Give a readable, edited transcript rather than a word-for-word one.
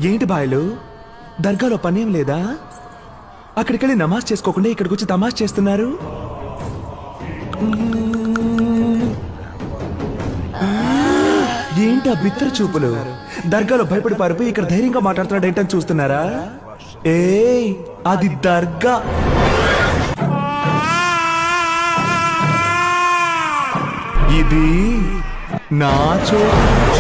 ఏంటి బాయలు దర్గాలో పనేం లేదా? అక్కడికెళ్ళి నమాజ్ చేసుకోకుండా ఇక్కడికి వచ్చి తమాష్ చేస్తున్నారు. ఏంటి ఆ బిత్తర చూపులు? దర్గాలో భయపడి పారిపోయి ఇక్కడ ధైర్యంగా మాట్లాడుతున్నాడు ఏంటని చూస్తున్నారా? అది దర్గా. ఇది నా చోటు.